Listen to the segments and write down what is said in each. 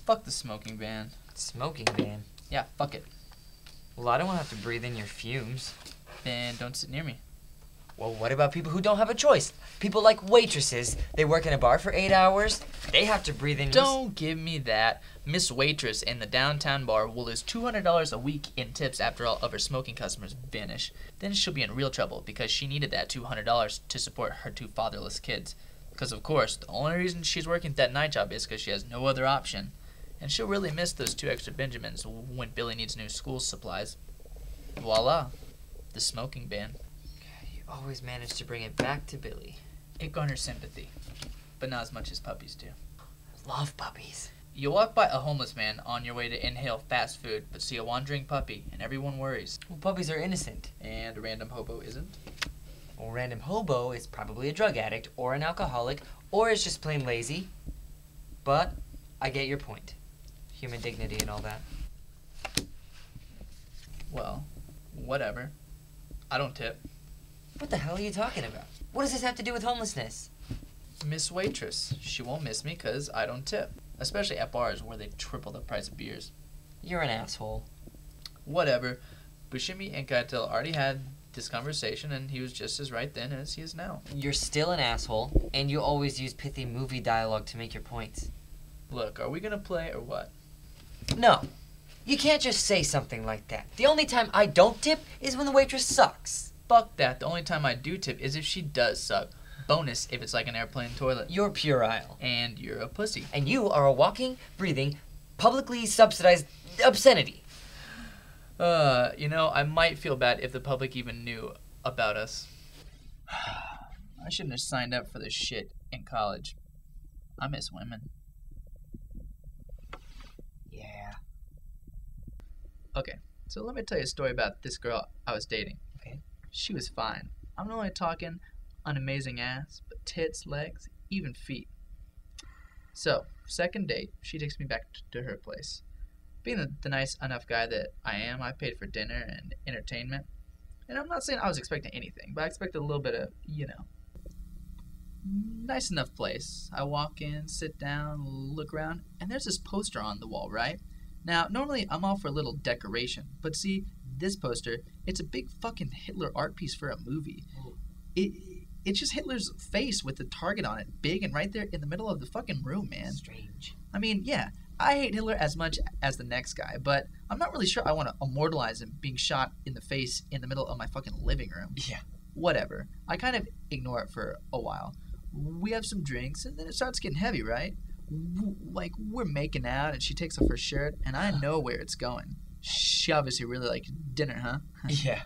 Fuck the smoking ban. Smoking ban? Yeah, fuck it. Well, I don't want to have to breathe in your fumes. Then don't sit near me. Well, what about people who don't have a choice? People like waitresses. They work in a bar for 8 hours. They have to breathe in... Don't give me that. Miss Waitress in the downtown bar will lose $200 a week in tips after all of her smoking customers vanish. Then she'll be in real trouble because she needed that $200 to support her 2 fatherless kids. Because, of course, the only reason she's working that night job is because she has no other option. And she'll really miss those 2 extra Benjamins when Billy needs new school supplies. Voila. The smoking ban. You always manage to bring it back to Billy. It garners sympathy, but not as much as puppies do. Love puppies. You walk by a homeless man on your way to inhale fast food, but see a wandering puppy, and everyone worries. Well, puppies are innocent. And a random hobo isn't? Well, random hobo is probably a drug addict, or an alcoholic, or is just plain lazy. But I get your point. Human dignity and all that. Well, whatever. I don't tip. What the hell are you talking about? What does this have to do with homelessness? Miss Waitress. She won't miss me because I don't tip. Especially at bars where they triple the price of beers. You're an asshole. Whatever. Bushimi and Keitel already had this conversation, and he was just as right then as he is now. You're still an asshole, and you always use pithy movie dialogue to make your points. Look, are we gonna play or what? No. You can't just say something like that. The only time I don't tip is when the waitress sucks. Fuck that. The only time I do tip is if she does suck. Bonus if it's like an airplane toilet. You're puerile. And you're a pussy. And you are a walking, breathing, publicly subsidized obscenity. You know, I might feel bad if the public even knew about us. I shouldn't have signed up for this shit in college. I miss women. Yeah. Okay, so let me tell you a story about this girl I was dating. Okay. She was fine. I'm not only talking an amazing ass, but tits, legs, even feet. So, second date, she takes me back to her place. Being the nice enough guy that I am, I paid for dinner and entertainment. And I'm not saying I was expecting anything, but I expected a little bit of, you know, nice enough place. I walk in, sit down, look around, and there's this poster on the wall, right? Now, normally I'm all for a little decoration, but see, this poster, it's a big fucking Hitler art piece for a movie. It's just Hitler's face with the target on it, big and right there in the middle of the fucking room, man. Strange. I mean, yeah, I hate Hitler as much as the next guy, but I'm not really sure I want to immortalize him being shot in the face in the middle of my fucking living room. Yeah. Whatever. I kind of ignore it for a while. We have some drinks, and then it starts getting heavy, right? Like, we're making out, and she takes off her shirt, and I know where it's going. She obviously really liked dinner, huh? Yeah.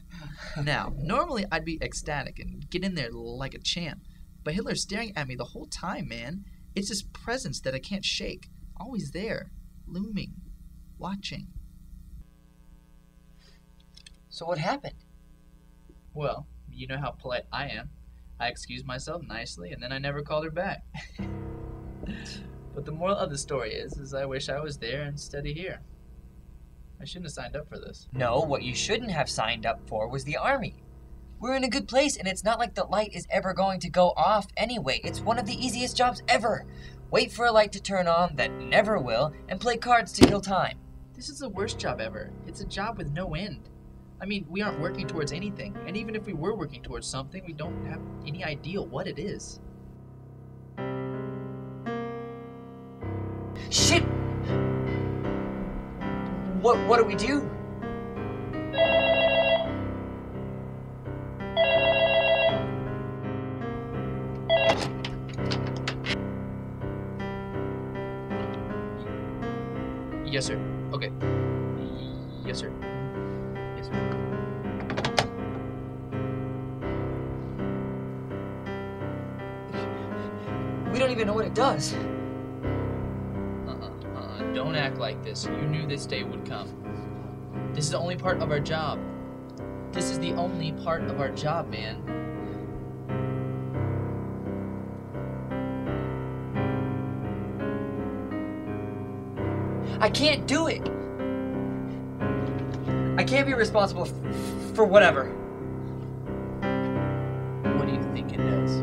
Now, normally I'd be ecstatic and get in there like a champ, but Hitler's staring at me the whole time, man. It's his presence that I can't shake. Always there, looming, watching. So what happened? Well, you know how polite I am. I excused myself nicely, and then I never called her back. But the moral of the story is I wish I was there instead of here. I shouldn't have signed up for this. No, what you shouldn't have signed up for was the army. We're in a good place, and it's not like the light is ever going to go off anyway. It's one of the easiest jobs ever. Wait for a light to turn on that never will, and play cards to kill time. This is the worst job ever. It's a job with no end. I mean, we aren't working towards anything, and even if we were working towards something, we don't have any idea what it is. Shit! What do we do? Yes, sir. Okay. Yes, sir. Yes, sir. We don't even know what it does. Don't act like this. You knew this day would come. This is the only part of our job. This is the only part of our job, man. I can't do it. I can't be responsible for whatever. What do you think it does?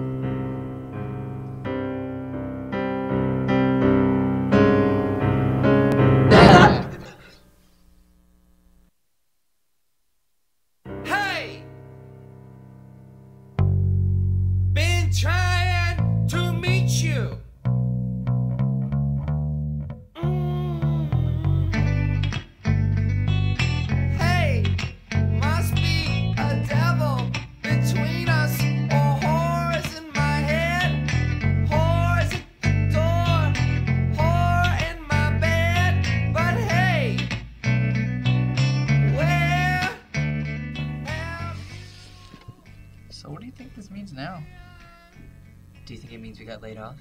Do you think it means we got laid off?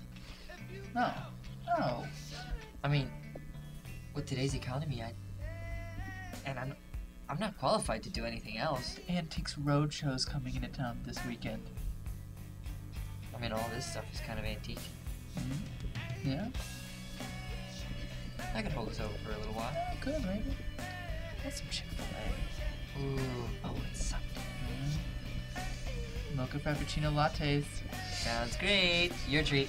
No. No. I mean, with today's economy, I'm not qualified to do anything else. Antiques Roadshow's coming into town this weekend. I mean, all this stuff is kind of antique. Mm-hmm. Yeah? I could hold us over for a little while. Good, maybe. That's some Chick-fil-A. Ooh, oh, it's Sunday. Mocha Frappuccino lattes. Sounds great. Your treat.